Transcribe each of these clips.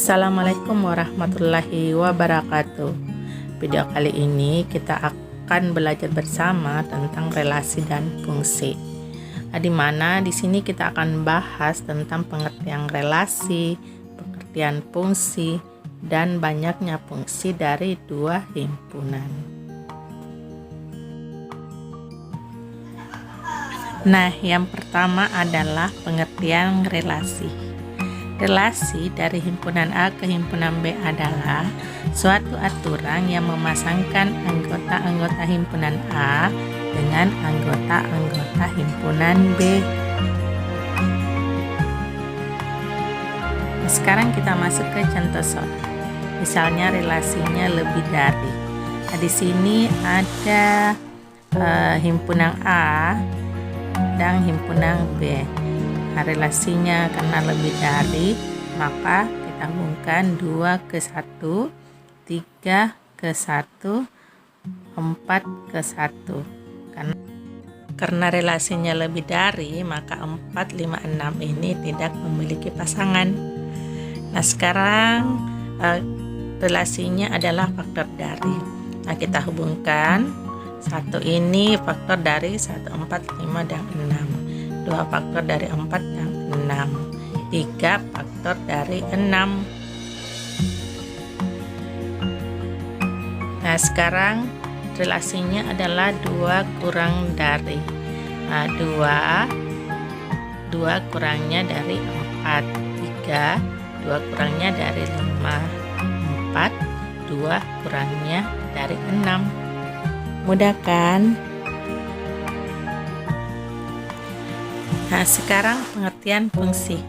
Assalamualaikum warahmatullahi wabarakatuh. Video kali ini kita akan belajar bersama tentang relasi dan fungsi. Di mana di sini kita akan bahas tentang pengertian relasi, pengertian fungsi, dan banyaknya fungsi dari dua himpunan. Nah, yang pertama adalah pengertian relasi. Relasi dari himpunan A ke himpunan B adalah suatu aturan yang memasangkan anggota-anggota himpunan A dengan anggota-anggota himpunan B. Nah, sekarang kita masuk ke contoh soal. Misalnya relasinya lebih dari. Nah, di sini ada himpunan A dan himpunan B. Nah, relasinya karena lebih dari, maka kita gabungkan 2 ke 1, 3 ke 1, 4 ke 1. Karena relasinya lebih dari, maka 4, 5, 6 ini tidak memiliki pasangan. Nah, sekarang relasinya adalah faktor dari. Nah, kita hubungkan 1 ini faktor dari 1, 4, 5, dan 6. 2 faktor dari 4 dan 6, 3 faktor dari 6. Nah, sekarang relasinya adalah 2 kurang dari. Nah, 2 kurangnya dari 4, 3, 2 kurangnya dari 5, 4, 2 kurangnya dari 6. Mudah kan? Nah, sekarang pengertian fungsi.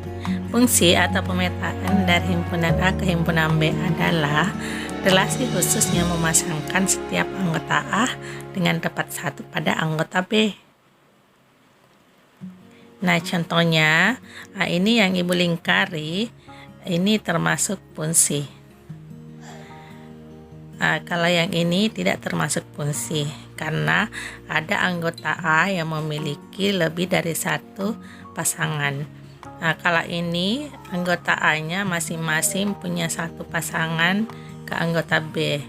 Fungsi atau pemetaan dari himpunan A ke himpunan B adalah relasi khusus yang memasangkan setiap anggota A dengan dapat satu pada anggota B. Nah, contohnya, ini yang Ibu lingkari, ini termasuk fungsi. Kalau yang ini tidak termasuk fungsi karena ada anggota A yang memiliki lebih dari satu pasangan. Nah, kalau ini anggota A-nya masing-masing punya satu pasangan ke anggota B.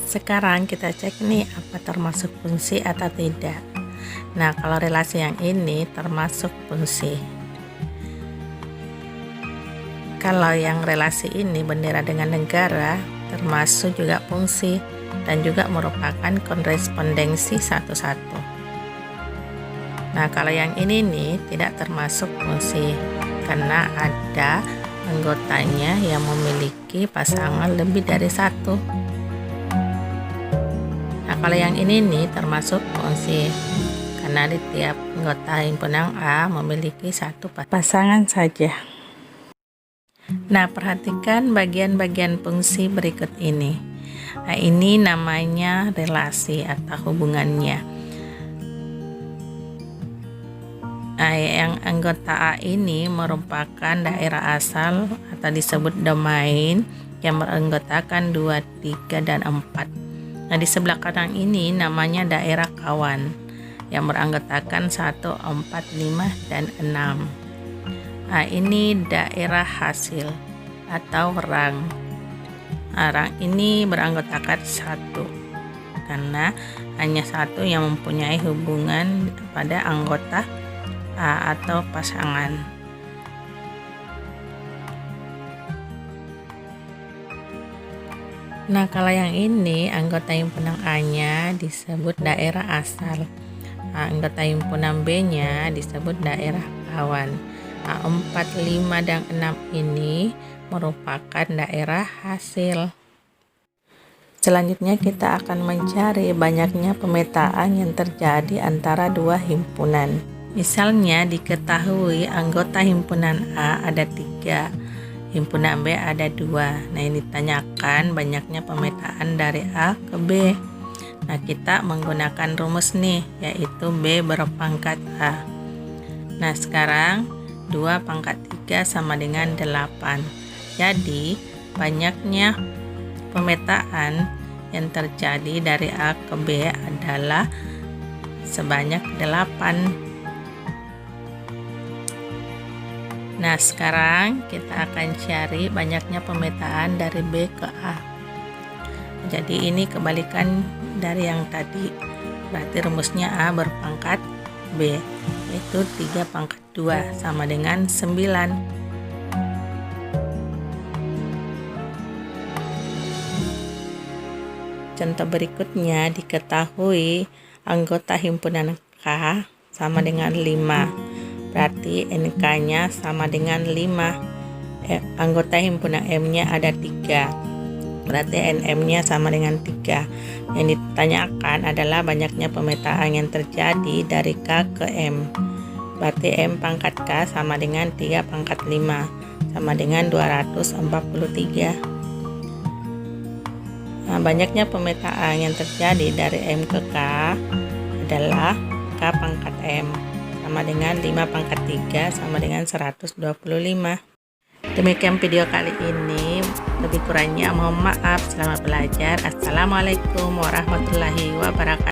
Sekarang kita cek nih apa termasuk fungsi atau tidak. Nah, kalau relasi yang ini termasuk fungsi. Kalau yang relasi ini bendera dengan negara termasuk juga fungsi dan juga merupakan korespondensi satu-satu. Nah, kalau yang ini nih tidak termasuk fungsi karena ada anggotanya yang memiliki pasangan lebih dari satu. Nah, kalau yang ini nih termasuk fungsi karena di tiap anggota himpunan A memiliki satu pasangan saja. Nah, perhatikan bagian-bagian fungsi berikut ini. Nah, ini namanya relasi atau hubungannya. Nah, yang anggota A ini merupakan daerah asal atau disebut domain yang beranggotakan 2, 3, dan 4. Nah, di sebelah kanan ini namanya daerah kawan yang beranggotakan 1, 4, 5, dan 6. Nah, ini daerah hasil atau rang. Nah, rang ini beranggotakan 1 karena hanya satu yang mempunyai hubungan pada anggota A atau pasangan. Nah, kalau yang ini anggota himpunan A-nya disebut daerah asal. Nah, anggota himpunan B-nya disebut daerah kawan. 4, 5, dan 6 ini merupakan daerah hasil. Selanjutnya kita akan mencari banyaknya pemetaan yang terjadi antara dua himpunan. Misalnya diketahui anggota himpunan A ada 3, himpunan B ada 2. Nah, ini ditanyakan banyaknya pemetaan dari A ke B. Nah, kita menggunakan rumus nih, yaitu B berpangkat A. Nah, sekarang 2 pangkat 3 sama dengan 8. Jadi, banyaknya pemetaan yang terjadi dari A ke B adalah sebanyak 8. Nah, sekarang kita akan cari banyaknya pemetaan dari B ke A. Jadi ini kebalikan dari yang tadi. Berarti rumusnya A berpangkat B, yaitu 3 pangkat 2 sama dengan 9. Contoh berikutnya, diketahui anggota himpunan K sama dengan 5. Berarti NK-nya sama dengan 5. Anggota himpunan M-nya ada 3. Berarti NM-nya sama dengan 3. Yang ditanyakan adalah banyaknya pemetaan yang terjadi dari K ke M. Berarti M pangkat K sama dengan 3 pangkat 5, sama dengan 243. Nah, banyaknya pemetaan yang terjadi dari M ke K adalah K pangkat M sama dengan 5 pangkat 3 sama dengan 125. Demikian video kali ini, lebih kurangnya mohon maaf. Selamat belajar. Assalamualaikum warahmatullahi wabarakatuh.